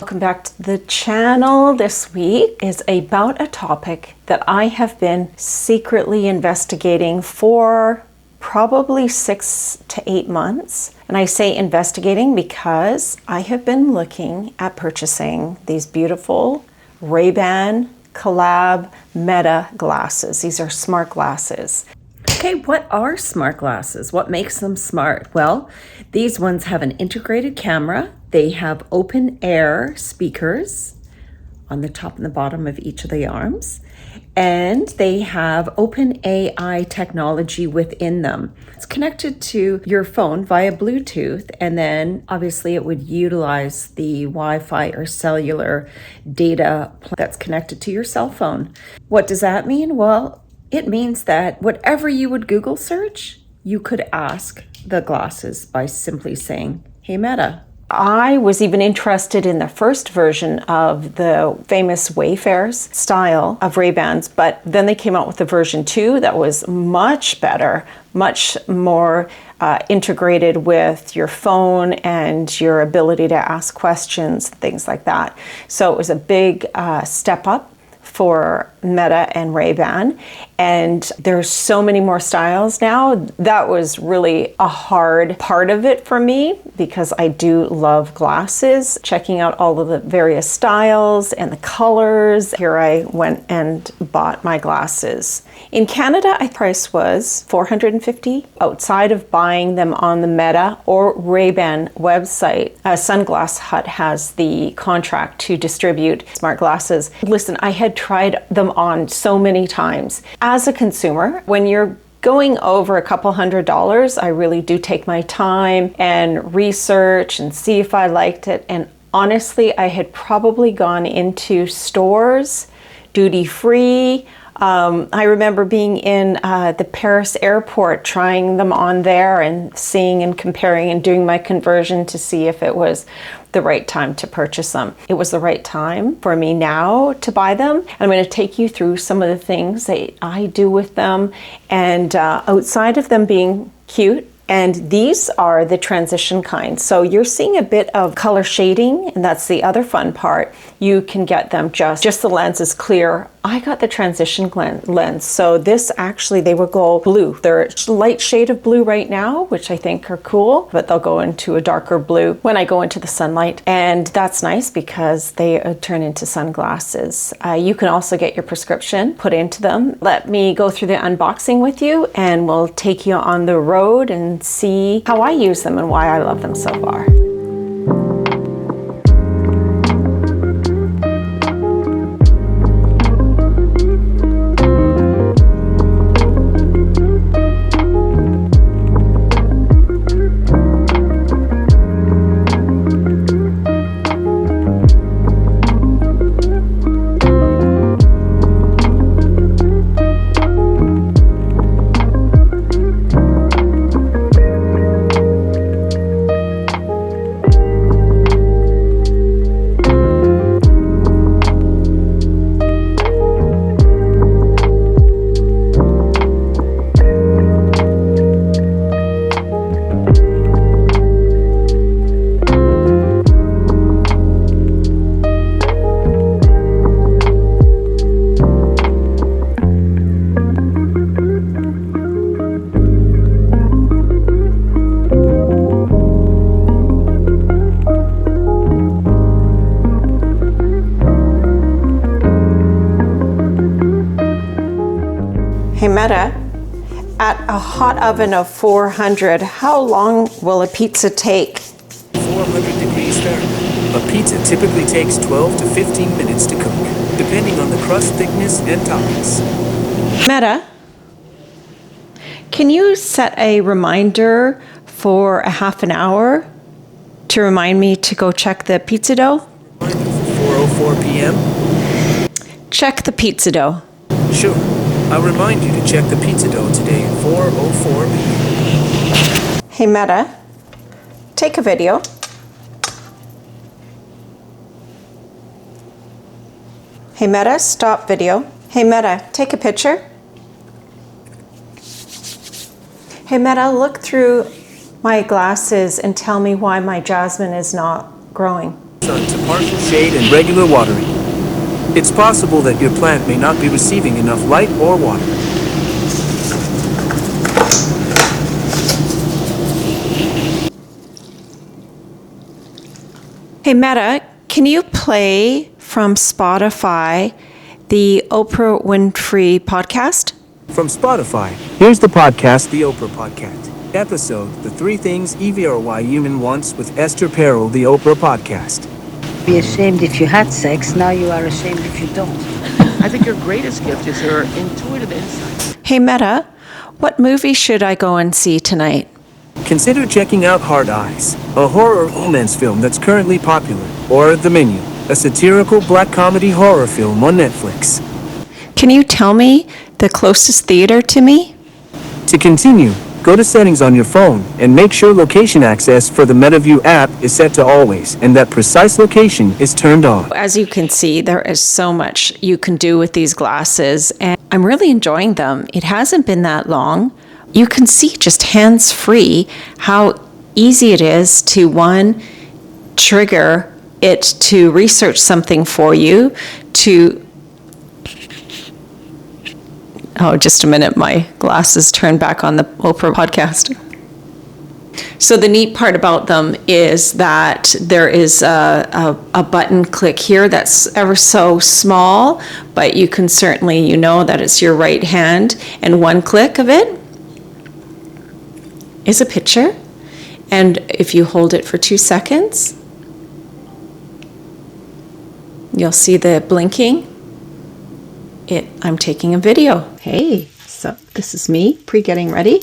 Welcome back to the channel. This week is about a topic that I have been secretly investigating for probably 6 to 8 months. And I say investigating because I have been looking at purchasing these beautiful Ray-Ban collab Meta glasses. These are smart glasses. Okay, what are smart glasses? What makes them smart? Well, these ones have an integrated camera. They have open air speakers on the top and the bottom of each of the arms. And they have open AI technology within them. It's connected to your phone via Bluetooth, and then obviously it would utilize the Wi-Fi or cellular data that's connected to your cell phone. What does that mean? Well, it means that whatever you would Google search, you could ask the glasses by simply saying, "Hey Meta." I was even interested in the first version of the famous Wayfarers style of Ray-Bans, but then they came out with the version 2 that was much better, much more integrated with your phone and your ability to ask questions, things like that. So it was a big step up for Meta and Ray-Ban, and there's so many more styles now. That was really a hard part of it for me because I do love glasses, checking out all of the various styles and the colors. Here I went and bought my glasses. In Canada, the price was $450. Outside of buying them on the Meta or Ray-Ban website, Sunglass Hut has the contract to distribute smart glasses. Listen, I had tried them on so many times. As a consumer, when you're going over a couple $100, I really do take my time and research and see if I liked it. And honestly, I had probably gone into stores, duty-free. I remember being in the Paris airport, trying them on there and seeing and comparing and doing my conversion to see if it was the right time to purchase them. It was the right time for me now to buy them. I'm going to take you through some of the things that I do with them, and outside of them being cute. And these are the transition kind. So you're seeing a bit of color shading, and that's the other fun part. You can get them just the lens is clear. I got the transition lens. So this actually, they will go blue. They're a light shade of blue right now, which I think are cool, but they'll go into a darker blue when I go into the sunlight. And that's nice because they turn into sunglasses. You can also get your prescription put into them. Let me go through the unboxing with you, and we'll take you on the road and see how I use them and why I love them so far. Hey Meta, at a hot oven of 400, how long will a pizza take? 400 degrees Fahrenheit. A pizza typically takes 12 to 15 minutes to cook, depending on the crust thickness and toppings. Meta, can you set a reminder for a half an hour to remind me to go check the pizza dough? 4:04 p.m. Check the pizza dough. Sure. I'll remind you to check the pizza dough today at 4:04 p.m. Hey Meta, take a video. Hey Meta, stop video. Hey Meta, take a picture. Hey Meta, look through my glasses and tell me why my jasmine is not growing. sun to partial shade and regular watering. It's possible that your plant may not be receiving enough light or water. Hey Meta, can you play from Spotify the Oprah Winfrey podcast? From Spotify, here's the podcast, The Oprah Podcast. Episode, The 3 Things EVRY Human Wants with Esther Perel, The Oprah Podcast. Be ashamed if you had sex, now you are ashamed if you don't. I think her greatest gift is her intuitive insight. Hey Meta, what movie should I go and see tonight? Consider checking out Hard Eyes, a horror romance film that's currently popular, or The Menu, a satirical black comedy horror film on Netflix. Can you tell me the closest theater to me? To continue, go to settings on your phone and make sure location access for the MetaView app is set to always and that precise location is turned on. As you can see, there is so much you can do with these glasses and I'm really enjoying them. It hasn't been that long. You can see just hands-free how easy it is to, one, trigger it to research something for you, to oh, just a minute, my glasses turned back on the Oprah podcast. So the neat part about them is that there is a button click here that's ever so small, but you can certainly, you know that it's your right hand, and one click of it is a picture. And if you hold it for 2 seconds, you'll see the blinking. I'm taking a video. Hey, so this is me pre-getting ready,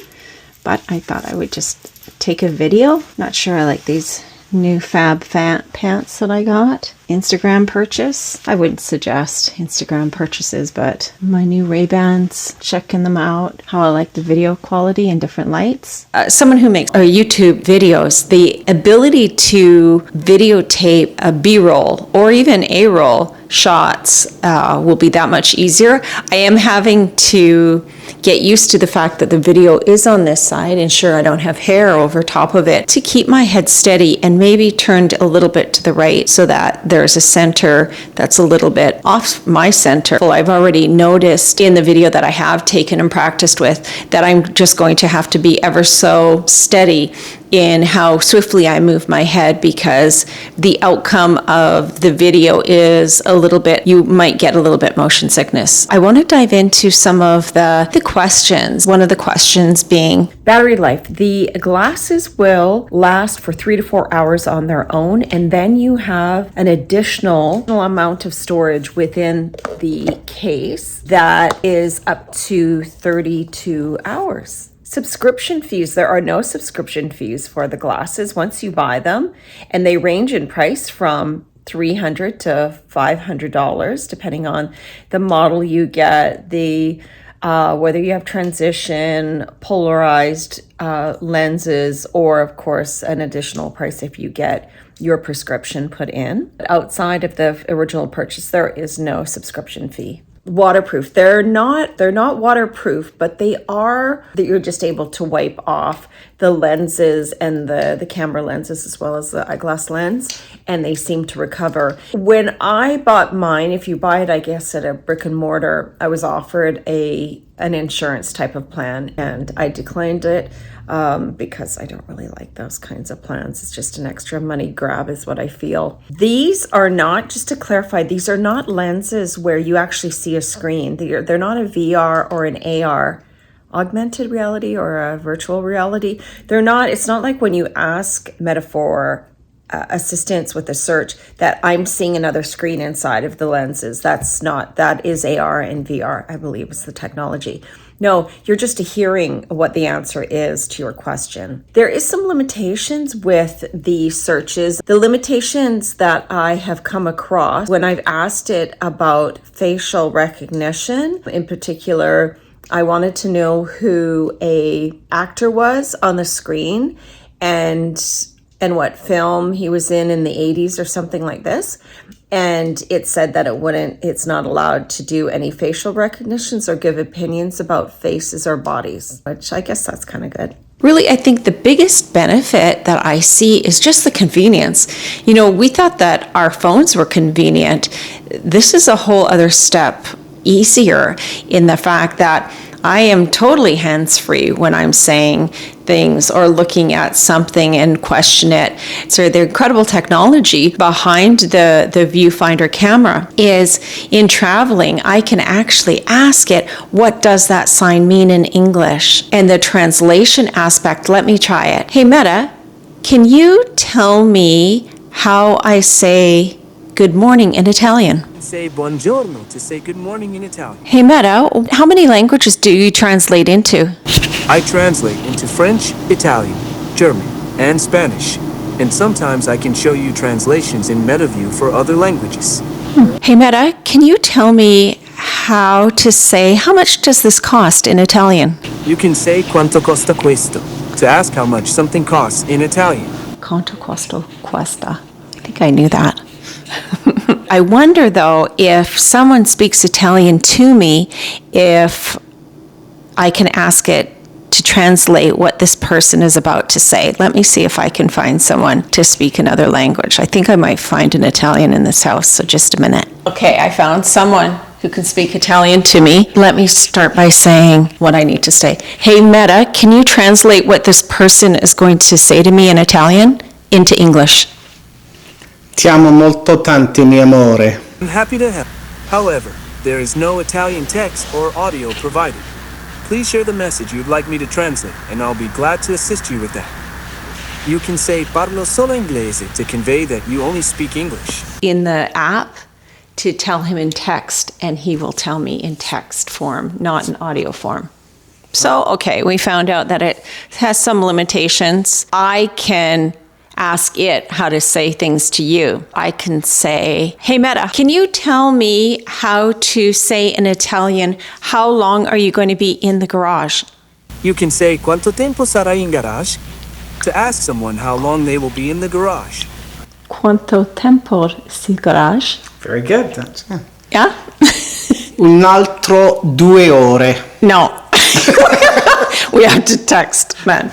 but I thought I would just take a video. Not sure I like these new fab pants that I got. Instagram purchase. I wouldn't suggest Instagram purchases, but my new Ray-Bans, checking them out. How I like the video quality and different lights. Someone who makes YouTube videos, the ability to videotape a B-roll or even A-roll shots will be that much easier. I am having to get used to the fact that the video is on this side, ensure I don't have hair over top of it, to keep my head steady and maybe turned a little bit to the right so that there's a center that's a little bit off my center. Well, I've already noticed in the video that I have taken and practiced with that I'm just going to have to be ever so steady in how swiftly I move my head, because the outcome of the video is a little bit, you might get a little bit motion sickness. I want to dive into some of the questions. One of the questions being battery life. The glasses will last for 3 to 4 hours on their own, and then you have an additional amount of storage within the case that is up to 32 hours. Subscription fees. There are no subscription fees for the glasses once you buy them, and they range in price from $300 to $500 depending on the model you get, the whether you have transition, polarized lenses, or of course an additional price if you get your prescription put in. Outside of the original purchase, there is no subscription fee. Waterproof. They're not waterproof, but they are that you're just able to wipe off the lenses and the camera lenses as well as the eyeglass lens, and they seem to recover. When I bought mine, if you buy it, I guess at a brick and mortar, I was offered an insurance type of plan, and I declined it because I don't really like those kinds of plans. It's just an extra money grab is what I feel. These are not, just to clarify, these are not lenses where you actually see a screen. They're not a VR or an AR, augmented reality or a virtual reality. It's not like when you ask Meta for assistance with a search that I'm seeing another screen inside of the lenses. That is AR and VR, I believe is the technology. No, you're just hearing what the answer is to your question. There is some limitations with the searches. The limitations that I have come across when I've asked it about facial recognition, in particular, I wanted to know who a actor was on the screen and what film he was in the 80s or something like this. And it said that it's not allowed to do any facial recognitions or give opinions about faces or bodies, which I guess that's kind of good. Really, I think the biggest benefit that I see is just the convenience. You know, we thought that our phones were convenient. This is a whole other step easier in the fact that I am totally hands-free when I'm saying things or looking at something and question it. So the incredible technology behind the viewfinder camera is in traveling, I can actually ask it, what does that sign mean in English? And the translation aspect, let me try it. Hey Meta, can you tell me how I say good morning in Italian? Say buongiorno to say good morning in Italian. Hey Meta, how many languages do you translate into? I translate into French, Italian, German, and Spanish. And sometimes I can show you translations in MetaView for other languages. Hey Meta, can you tell me how to say, how much does this cost in Italian? You can say quanto costa questo to ask how much something costs in Italian. Quanto costa? I think I knew that. I wonder though, if someone speaks Italian to me, if I can ask it to translate what this person is about to say. Let me see if I can find someone to speak another language. I think I might find an Italian in this house, so just a minute. Okay, I found someone who can speak Italian to me. Let me start by saying what I need to say. Hey Meta, can you translate what this person is going to say to me in Italian into English? Ti amo molto tanti, mi amore. I'm happy to help. However, there is no Italian text or audio provided. Please share the message you'd like me to translate, and I'll be glad to assist you with that. You can say parlo solo inglese to convey that you only speak English. In the app, to tell him in text, and he will tell me in text form, not in audio form. So, okay, we found out that it has some limitations. I can ask it how to say things to you. I can say, hey Meta, can you tell me how to say in Italian, how long are you going to be in the garage? You can say quanto tempo sarai in garage to ask someone how long they will be in the garage. Quanto tempo si garage? Very good. That's Yeah? Un altro 2 ore. No. We have to text then.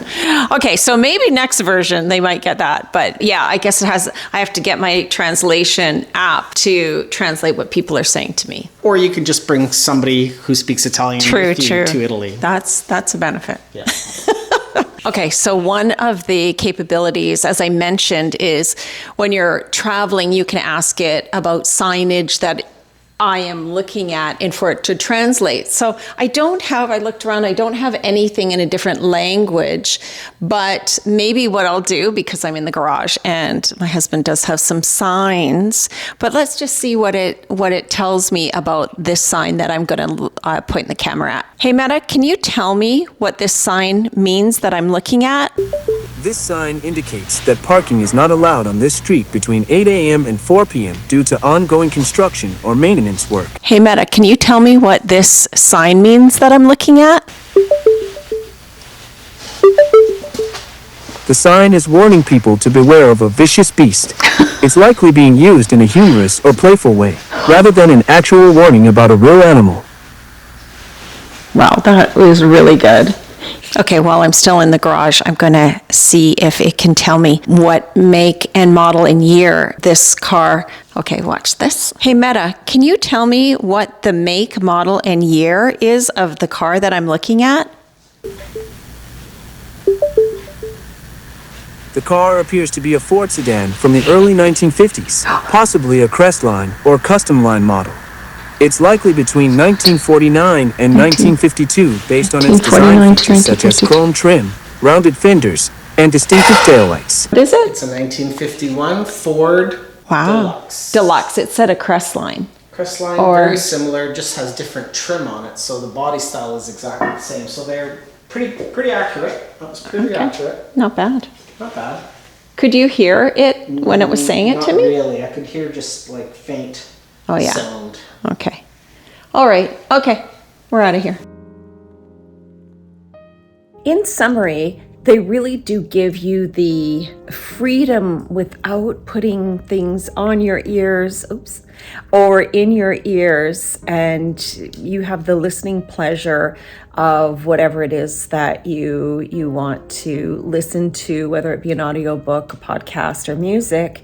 Okay, so maybe next version they might get that. But yeah, I guess I have to get my translation app to translate what people are saying to me. Or you can just bring somebody who speaks Italian with you to Italy. That's a benefit. Yeah. Okay, so one of the capabilities, as I mentioned, is when you're traveling, you can ask it about signage that I am looking at and for it to translate. So I looked around, I don't have anything in a different language, but maybe what I'll do, because I'm in the garage and my husband does have some signs, but let's just see what it tells me about this sign that I'm going to point the camera at. Hey Meta, can you tell me what this sign means that I'm looking at? This sign indicates that parking is not allowed on this street between 8 a.m. and 4 p.m. due to ongoing construction or maintenance work. Hey Meta, can you tell me what this sign means that I'm looking at? The sign is warning people to beware of a vicious beast. It's likely being used in a humorous or playful way, rather than an actual warning about a real animal. Wow, that was really good. Okay, while I'm still in the garage, I'm going to see if it can tell me what make and model and year this car. Okay, watch this. Hey Meta, can you tell me what the make, model, and year is of the car that I'm looking at? The car appears to be a Ford sedan from the early 1950s, possibly a Crestline or Custom Line model. It's likely between 1949 and 1952 based on its design features such as chrome trim, rounded fenders, and distinctive taillights. What is it? It's a 1951 Ford Deluxe. Deluxe. It said a Crestline. Crestline, very similar, just has different trim on it, so the body style is exactly the same. So they're pretty accurate. That was pretty accurate. Not bad. Not bad. Could you hear it when it was saying it to me? Not really. I could hear just like faint sound. Okay. All right. Okay. We're out of here. In summary, they really do give you the freedom without putting things on your ears. Oops. or in your ears, and you have the listening pleasure of whatever it is that you want to listen to, whether it be an audiobook, a podcast, or music.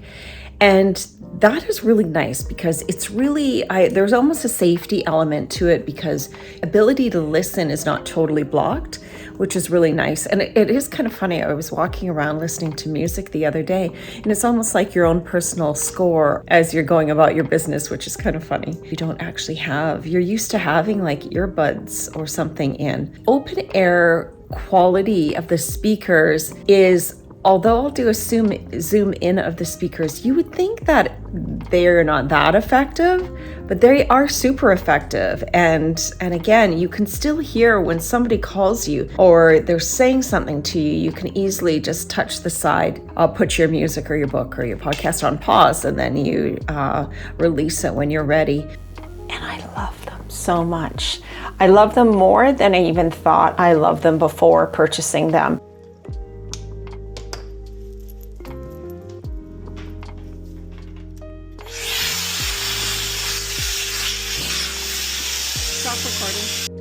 And that is really nice because it's really, there's almost a safety element to it because ability to listen is not totally blocked, which is really nice. And it is kind of funny. I was walking around listening to music the other day, and it's almost like your own personal score as you're going about your business, which is kind of funny. You don't actually you're used to having like earbuds or something in. Open air quality of the speakers is, although I'll do a zoom in of the speakers, you would think that they're not that effective, but they are super effective. And again, you can still hear when somebody calls you or they're saying something to you, you can easily just touch the side, put your music or your book or your podcast on pause, and then you release it when you're ready. And I love them so much. I love them more than I even thought I loved them before purchasing them. Stop recording.